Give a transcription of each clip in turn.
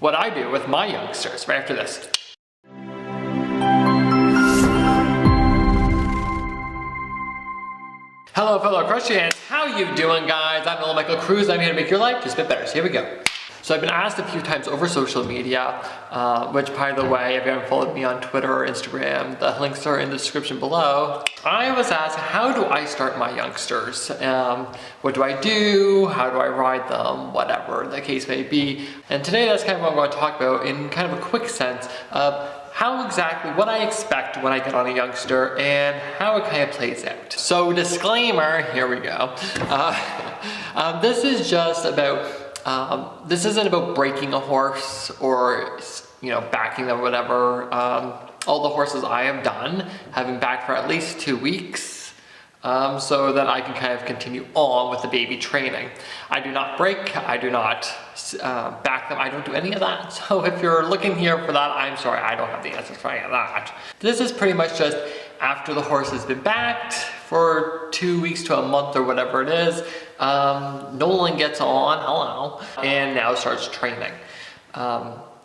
what I do with my youngsters right after this. Hello fellow Christians, how you doing guys? I'm Nolan M Cruz. I'm here to make your life just a bit better, so here we go. So I've been asked a few times over social media, which by the way, if you haven't followed me on Twitter or Instagram, the links are in the description below. I was asked, how do I start my youngsters? What do I do? How do I ride them? Whatever the case may be. And today that's kind of what I'm going to talk about in kind of a quick sense of how exactly, what I expect when I get on a youngster and how it kind of plays out. So disclaimer, here we go. This is just about, this isn't about breaking a horse or, backing them or whatever. All the horses I have done have been backed for at least 2 weeks. So that I can kind of continue on with the baby training. I do not break, I do not back them, I don't do any of that. So if you're looking here for that, I'm sorry, I don't have the answers for any of that. This is pretty much just after the horse has been backed for 2 weeks to a month or whatever it is, Nolan gets on, hello, and now starts training.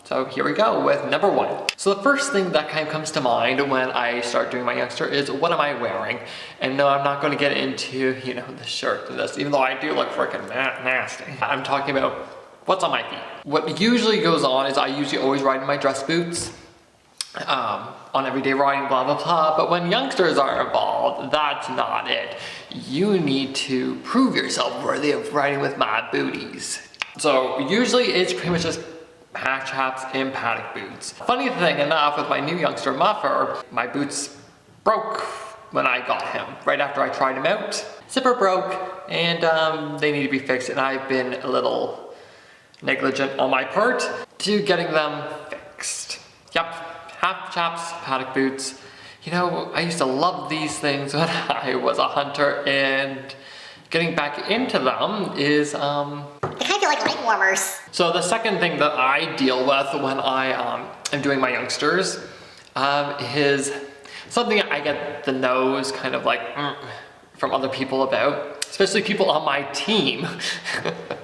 So here we go with number 1. So the first thing that kind of comes to mind when I start doing my youngster is, what am I wearing? And no, I'm not going to get into, the shirt and this, even though I do look freaking nasty. I'm talking about what's on my feet. What usually goes on is I usually always ride in my dress boots, on everyday riding, blah, blah, blah. But when youngsters are involved, that's not it. You need to prove yourself worthy of riding with my booties. So usually it's pretty much just patch chaps and paddock boots. Funny thing enough, with my new youngster Muffer, my boots broke when I got him. Right after I tried him out, zipper broke and they need to be fixed, and I've been a little negligent on my part to getting them fixed. Yep, half chaps, paddock boots. I used to love these things when I was a hunter, and getting back into them is they kind of feel like leg warmers. So the second thing that I deal with when I am doing my youngsters is something I get the nose kind of like from other people about, especially people on my team.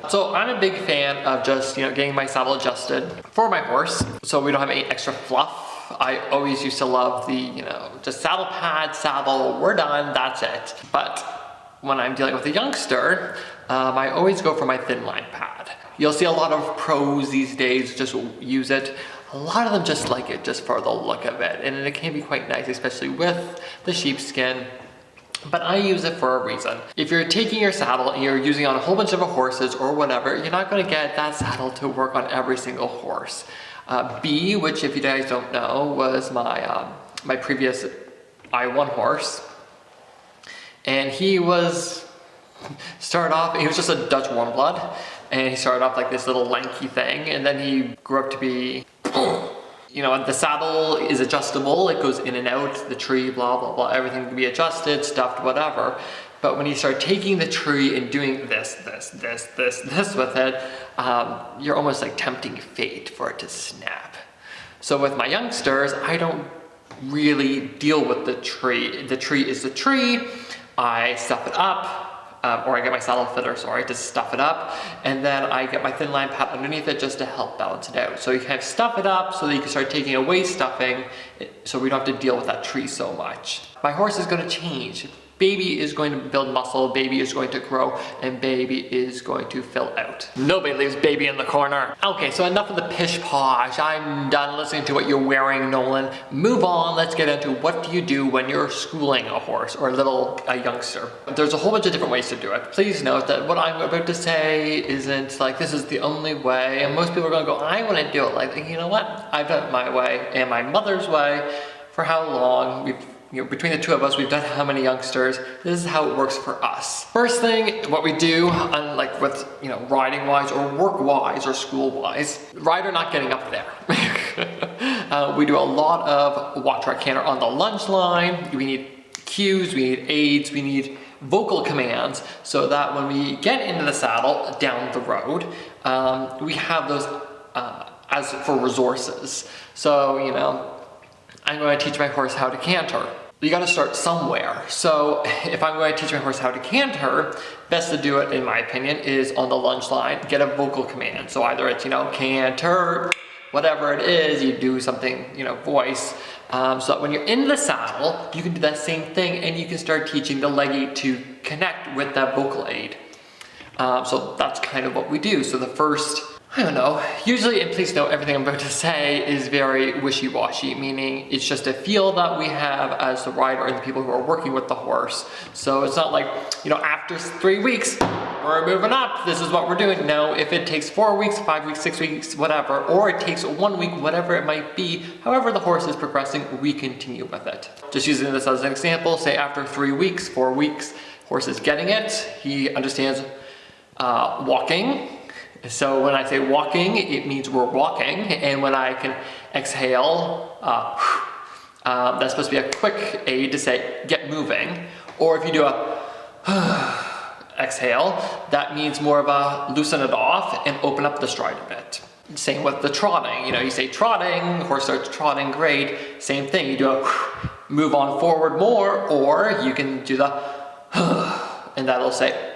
So I'm a big fan of just getting my saddle adjusted for my horse, so we don't have any extra fluff. I always used to love the just saddle pad, saddle, we're done, that's it. But when I'm dealing with a youngster, I always go for my thin line pad. You'll see a lot of pros these days just use it. A lot of them just like it just for the look of it, and it can be quite nice, especially with the sheepskin. But I use it for a reason. If you're taking your saddle and you're using it on a whole bunch of horses or whatever, you're not going to get that saddle to work on every single horse. B, which if you guys don't know, was my my previous I1 horse. And he was, he was just a Dutch warm blood, and he started off like this little lanky thing, and then he grew up to be, the saddle is adjustable, it goes in and out, the tree, blah, blah, blah, everything can be adjusted, stuffed, whatever. But when you start taking the tree and doing this with it, you're almost like tempting fate for it to snap. So with my youngsters, I don't really deal with the tree. The tree is the tree. I stuff it up, or I get my saddle fitter, sorry, to stuff it up, and then I get my thin line pad underneath it just to help balance it out. So you kind of stuff it up so that you can start taking away stuffing, so we don't have to deal with that tree so much. My horse is going to change. Baby is going to build muscle, baby is going to grow, and baby is going to fill out. Nobody leaves baby in the corner. Okay, so enough of the pish posh. I'm done listening to what you're wearing, Nolan. Move on, let's get into what do you do when you're schooling a horse or a youngster. There's a whole bunch of different ways to do it. Please note that what I'm about to say isn't like this is the only way, and most people are gonna go, I wanna do it like, you know what? I've done it my way and my mother's way for how long. Between the two of us, we've done how many youngsters. This is how it works for us. First thing, what we do, like with riding wise or work wise or school wise, rider not getting up there. We do a lot of walk, track, canter on the lunge line. We need cues, we need aids, we need vocal commands, so that when we get into the saddle down the road, we have those as for resources. So I'm going to teach my horse how to canter. You got to start somewhere. So if I'm going to teach my horse how to canter, best to do it, in my opinion, is on the lunge line, get a vocal command. So either it's, canter, whatever it is, you do something, voice. So that when you're in the saddle, you can do that same thing and you can start teaching the leggy to connect with that vocal aid. So that's kind of what we do. So the first, usually, and please note everything I'm about to say is very wishy-washy, meaning it's just a feel that we have as the rider and the people who are working with the horse. So it's not like, after 3 weeks, we're moving up, this is what we're doing. No, if it takes 4 weeks, 5 weeks, 6 weeks, whatever, or it takes 1 week, whatever it might be, however the horse is progressing, we continue with it. Just using this as an example, say after 3 weeks, 4 weeks, horse is getting it, he understands walking. So when I say walking, it means we're walking, and when I can exhale, that's supposed to be a quick aid to say, get moving. Or if you do a exhale, that means more of a loosen it off and open up the stride a bit. Same with the trotting, you say trotting, horse starts trotting, great. Same thing, you do a move on forward more, or you can do the and that'll say,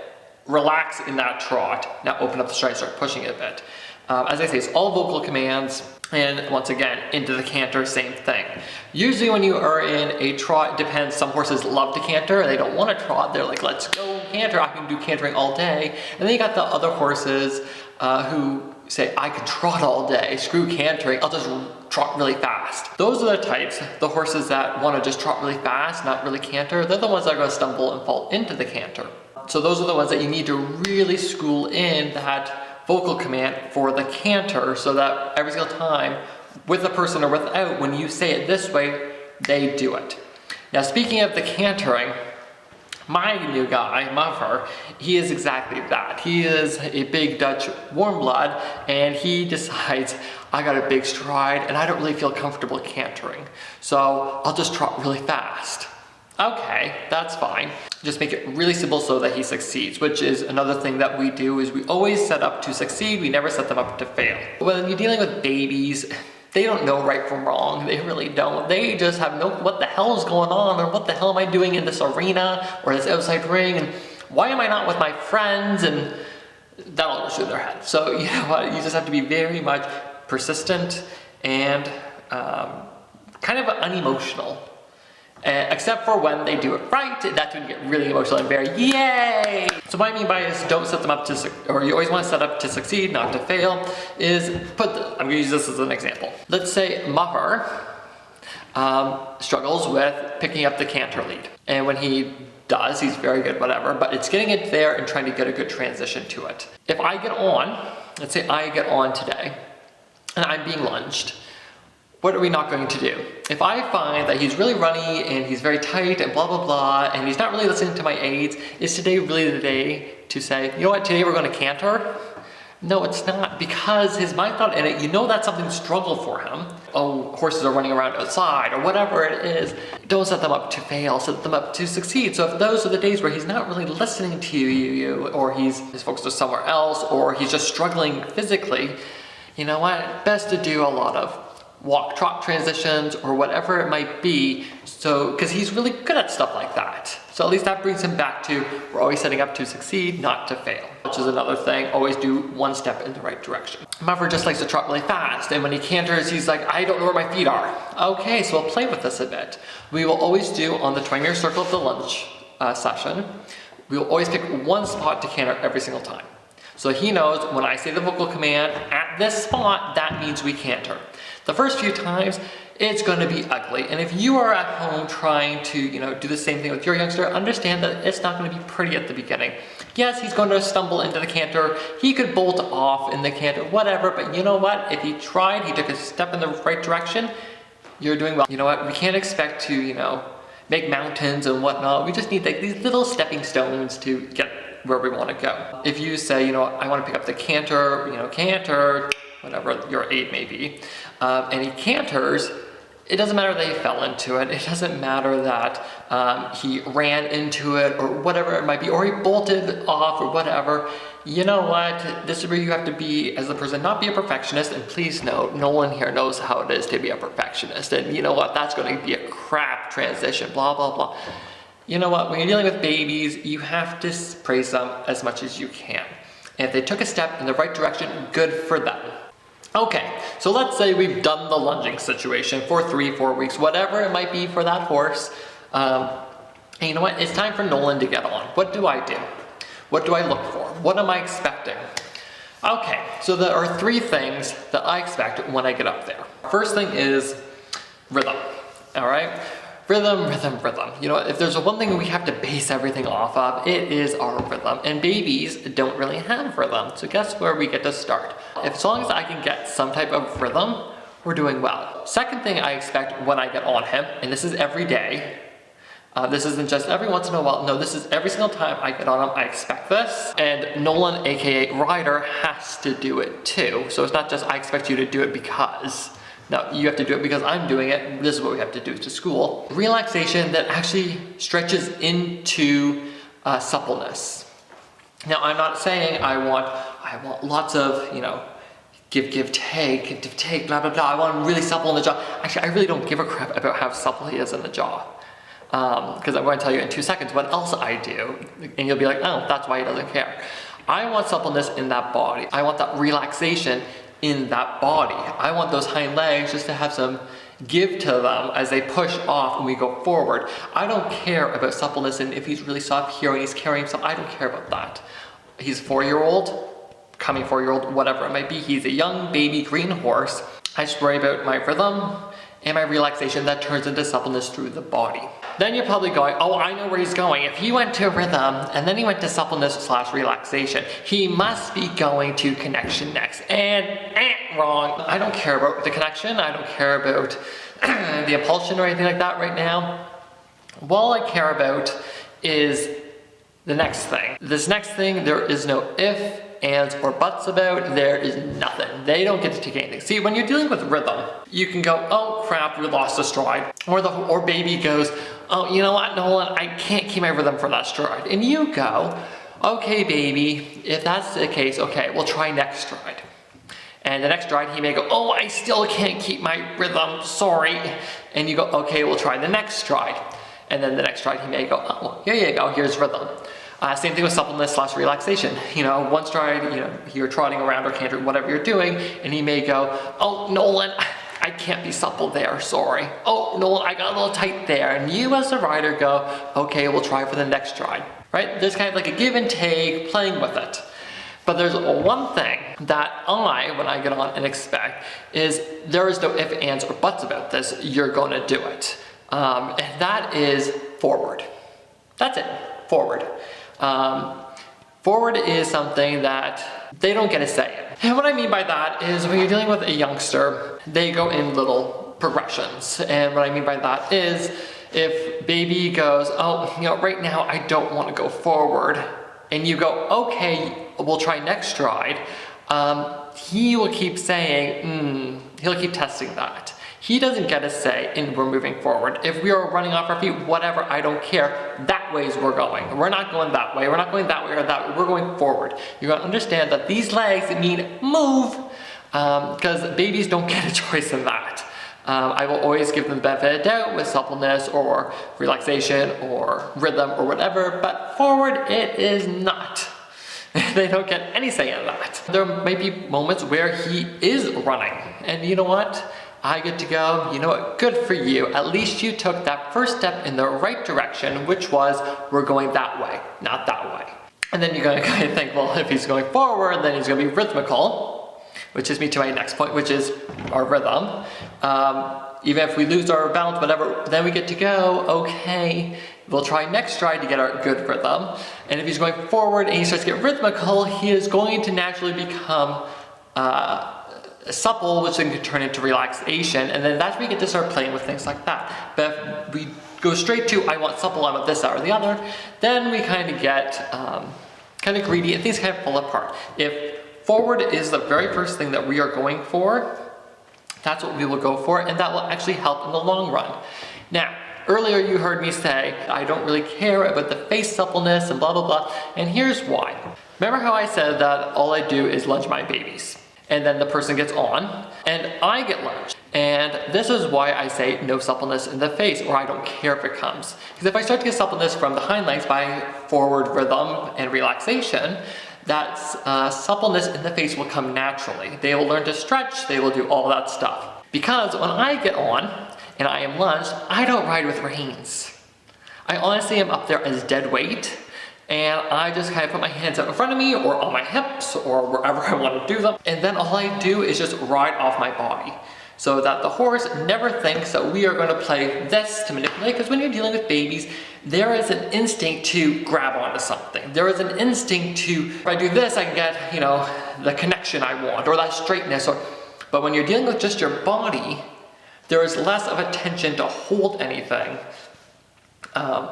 relax in that trot. Now open up the stride, start pushing it a bit. As I say, it's all vocal commands. And once again, into the canter, same thing. Usually when you are in a trot, it depends. Some horses love to canter. They don't want to trot. They're like, let's go canter. I can do cantering all day. And then you got the other horses who say, I can trot all day. Screw cantering. I'll just trot really fast. Those are the types, the horses that want to just trot really fast, not really canter. They're the ones that are going to stumble and fall into the canter. So those are the ones that you need to really school in that vocal command for the canter, so that every single time, with a person or without, when you say it this way, they do it. Now speaking of the cantering, my new guy, Muffer, he is exactly that. He is a big Dutch warm blood, and he decides, I got a big stride and I don't really feel comfortable cantering, so I'll just trot really fast. Okay, that's fine. Just make it really simple so that he succeeds, which is another thing that we do, is we always set up to succeed, we never set them up to fail. When you're dealing with babies, they don't know right from wrong, they really don't. They just have no, what the hell is going on, or what the hell am I doing in this arena, or this outside ring, and why am I not with my friends, and that'll go through their head. So you know what, you just have to be very much persistent and kind of unemotional. Except for when they do it right, that's when you get really emotional and very yay! So what I mean by is don't set them up to, or you always want to set up to succeed, not to fail, is I'm going to use this as an example. Let's say Muffer struggles with picking up the canter lead. And when he does, he's very good, whatever, but it's getting it there and trying to get a good transition to it. If I get on, let's say I get on today, and I'm being lunged, what are we not going to do? If I find that he's really runny and he's very tight and blah, blah, blah, and he's not really listening to my aids, is today really the day to say, you know what, today we're going to canter? No, it's not, because his mind's not in it. You know that's something to struggle for him. Oh, horses are running around outside or whatever it is. Don't set them up to fail, set them up to succeed. So if those are the days where he's not really listening to you, or his focus is somewhere else, or he's just struggling physically, you know what, best to do a lot of walk trot transitions or whatever it might be, so because he's really good at stuff like that. So at least that brings him back to, we're always setting up to succeed, not to fail, which is another thing. Always do one step in the right direction. Muffer just likes to trot really fast, and when he canters, he's like, I don't know where my feet are. Okay, so we'll play with this a bit. We will always do on the triangular circle of the lunge session, we will always pick one spot to canter every single time. So he knows when I say the vocal command at this spot, that means we canter. The first few times, it's going to be ugly. And if you are at home trying to, do the same thing with your youngster, understand that it's not going to be pretty at the beginning. Yes, he's going to stumble into the canter. He could bolt off in the canter, whatever. But you know what? If he tried, he took a step in the right direction, you're doing well. You know what? We can't expect to, make mountains and whatnot. We just need these little stepping stones to get where we want to go. If you say, I want to pick up the canter, canter, whatever your aid may be, and he canters, it doesn't matter that he fell into it. It doesn't matter that he ran into it or whatever it might be, or he bolted off or whatever. You know what? This is where you have to be, as a person, not be a perfectionist. And please note, no one here knows how it is to be a perfectionist. And you know what? That's going to be a crap transition, blah, blah, blah. You know what? When you're dealing with babies, you have to praise them as much as you can. And if they took a step in the right direction, good for them. Okay, so let's say we've done the lunging situation for 3-4 weeks, whatever it might be for that horse. And you know what? It's time for Nolan to get on. What do I do? What do I look for? What am I expecting? Okay, so there are 3 things that I expect when I get up there. First thing is rhythm, all right? Rhythm, rhythm, rhythm. You know, if there's one thing we have to base everything off of, it is our rhythm. And babies don't really have rhythm. So guess where we get to start? As long as I can get some type of rhythm, we're doing well. Second thing I expect when I get on him, and this is every day, this isn't just every once in a while, no, this is every single time I get on him, I expect this. And Nolan, AKA Ryder, has to do it too. So it's not just I expect you to do it because. No, you have to do it because I'm doing it. This is what we have to do to school. Relaxation that actually stretches into suppleness. Now, I'm not saying I want lots of, you know, give, take, blah, blah, blah. I want him really supple in the jaw. Actually, I really don't give a crap about how supple he is in the jaw. Because I'm going to tell you in 2 seconds what else I do. And you'll be like, oh, that's why he doesn't care. I want suppleness in that body. I want that relaxation in that body. I want those hind legs just to have some give to them as they push off and we go forward. I don't care about suppleness and if he's really soft here and he's carrying himself. I don't care about that. He's a 4-year-old, coming 4-year-old, whatever it might be. He's a young baby green horse. I just worry about my rhythm and my relaxation that turns into suppleness through the body. Then you're probably going, oh, I know where he's going. If he went to rhythm and then he went to suppleness / relaxation, he must be going to connection next. And wrong. I don't care about the connection. I don't care about the impulsion or anything like that right now. All I care about is the next thing. This next thing, there is no if, ands, or buts about. There is nothing. They don't get to take anything. See, when you're dealing with rhythm, you can go, oh crap, we lost a stride. Or baby goes, oh, you know what, Nolan, I can't keep my rhythm for that stride. And you go, okay, baby, if that's the case, okay, we'll try next stride. And the next stride, he may go, oh, I still can't keep my rhythm, sorry. And you go, okay, we'll try the next stride. And then the next stride, he may go, oh, here you go, here's rhythm. Same thing with suppleness / relaxation. You know, one stride, you know, you're trotting around or cantering, whatever you're doing, and he may go, oh, Nolan, I can't be supple there, sorry. Oh, Nolan, I got a little tight there. And you as a rider go, okay, we'll try for the next stride, right? There's kind of like a give and take, playing with it. But there's one thing that when I get on and expect, is there is no if, ands, or buts about this. You're going to do it. And that is forward. That's it, forward. Forward is something that they don't get a say in. And what I mean by that is when you're dealing with a youngster, they go in little progressions. And what I mean by that is if baby goes, oh, you know, right now I don't want to go forward, and you go, okay, we'll try next stride, he will keep saying, he'll keep testing that. He doesn't get a say in we're moving forward. If we are running off our feet, whatever, I don't care. That way is we're going. We're not going that way. We're not going that way or that way. We're going forward. You're going to understand that these legs mean move, because babies don't get a choice in that. I will always give them the benefit of the doubt with suppleness or relaxation or rhythm or whatever, but forward it is not. They don't get any say in that. There might be moments where he is running, and you know what? I get to go, you know what, good for you. At least you took that first step in the right direction, which was, we're going that way, not that way. And then you're going to kind of think, well, if he's going forward, then he's going to be rhythmical, which is me to my next point, which is our rhythm. Even if we lose our balance, whatever, then we get to go, okay, we'll try next stride to get our good rhythm. And if he's going forward and he starts to get rhythmical, he is going to naturally become supple, which then can turn into relaxation, and then that's where we get to start playing with things like that. But if we go straight to, I want supple, I want this, that, or the other, then we kind of get kind of greedy and things kind of fall apart. If forward is the very first thing that we are going for, That's what we will go for, and that will actually help in the long run. Now, earlier you heard me say, I don't really care about the face suppleness and blah, blah, blah, and here's why. Remember how I said that all I do is lunge my babies, and then the person gets on, and I get lunged. And this is why I say no suppleness in the face, or I don't care if it comes. Because if I start to get suppleness from the hind legs by forward rhythm and relaxation, that suppleness in the face will come naturally. They will learn to stretch, they will do all that stuff. Because when I get on and I am lunged, I don't ride with reins. I honestly am up there as dead weight, and I just kind of put my hands out in front of me or on my hips or wherever I want to do them. And then all I do is just ride off my body, so that the horse never thinks that we are going to play this to manipulate. Because when you're dealing with babies, there is an instinct to grab onto something. There is an instinct to, if I do this, I can get, you know, the connection I want, or that straightness. But when you're dealing with just your body, there is less of a tension to hold anything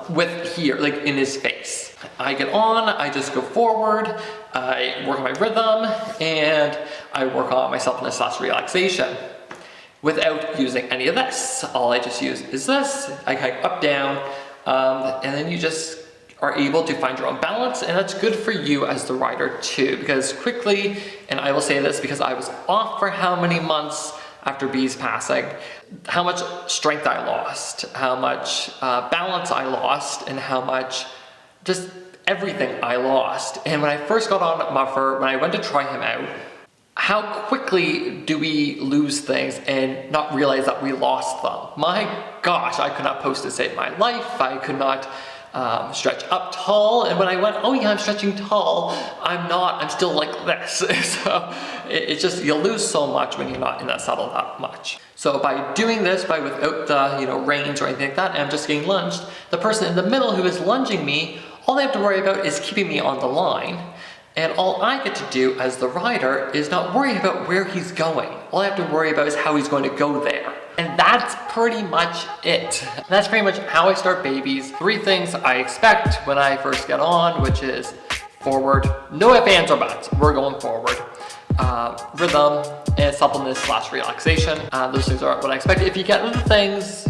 with here, like in his face. I get on, I just go forward, I work on my rhythm, and I work on my suppleness / relaxation. Without using any of this. All I just use is this. I hike up, down, and then you just are able to find your own balance, and that's good for you as the rider too, because quickly, and I will say this because I was off for how many months after B's passing, how much strength I lost, how much balance I lost, and how much just everything I lost. And when I first got on Muffer, when I went to try him out, how quickly do we lose things and not realize that we lost them? My gosh, I could not post to save my life. I could not stretch up tall. And when I went, oh yeah, I'm stretching tall, I'm not, I'm still like this. So it's just, you lose so much when you're not in that saddle that much. So by doing this, by without the reins or anything like that, and I'm just getting lunged, the person in the middle who is lunging me, all they have to worry about is keeping me on the line. And all I get to do as the rider is not worry about where he's going. All I have to worry about is how he's going to go there. And that's pretty much it. That's pretty much how I start babies. 3 things I expect when I first get on, which is forward, no ifs, ands, or buts, we're going forward. Rhythm, and suppleness / relaxation. Those things are what I expect. If you get other things,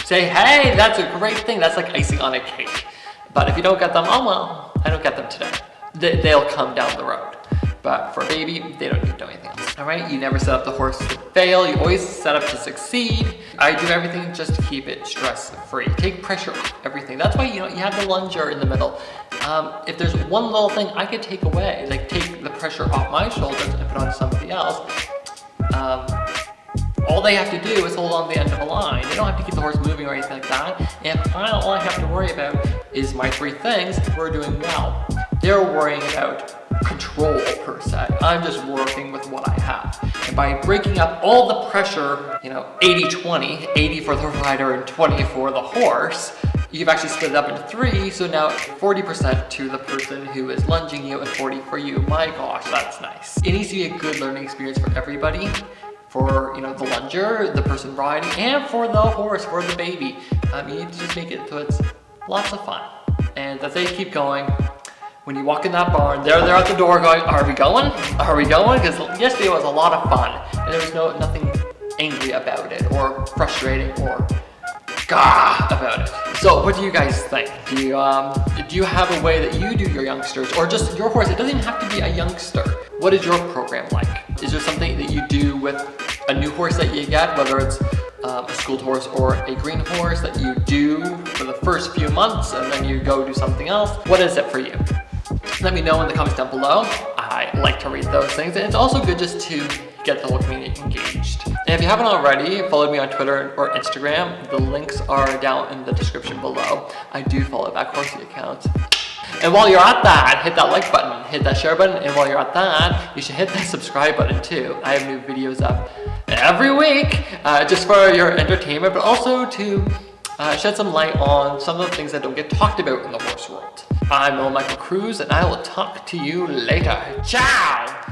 say, hey, that's a great thing. That's like icing on a cake. But if you don't get them, oh well, I don't get them today. They'll come down the road. But for a baby, they don't need to do anything else. All right, you never set up the horse to fail. You always set up to succeed. I do everything just to keep it stress-free. Take pressure off everything. That's why you have the lunger in the middle. If there's one little thing I could take away, like take the pressure off my shoulders and put it on somebody else, all they have to do is hold on to the end of a line. They don't have to keep the horse moving or anything like that. And all I have to worry about is my 3 things. We're doing well. They're worrying about control per se. I'm just working with what I have. And by breaking up all the pressure, 80-20, 80 for the rider and 20 for the horse, you've actually split it up into 3, so now 40% to the person who is lunging you and 40 for you. My gosh, that's nice. It needs to be a good learning experience for everybody. For the lunger, the person riding, and for the horse, for the baby. You need to just make it so it's lots of fun. And that they keep going. When you walk in that barn, they're at the door going, are we going? Are we going? Because yesterday was a lot of fun. And there was nothing angry about it, or frustrating, or about it. So what do you guys think? Do you have a way that you do your youngsters, or just your horse? It doesn't even have to be a youngster. What is your program like? Is there something that you do with a new horse that you get, whether it's a schooled horse or a green horse, that you do for the first few months and then you go do something else? What is it for you? Let me know in the comments down below. I like to read those things, and it's also good just to get the whole community engaged. And if you haven't already, followed me on Twitter or Instagram. The links are down in the description below. I do follow back horsey accounts. And while you're at that, hit that like button, hit that share button, and while you're at that, you should hit that subscribe button too. I have new videos up every week, just for your entertainment, but also to shed some light on some of the things that don't get talked about in the horse world. I'm Nolan M Cruz, and I will talk to you later. Ciao!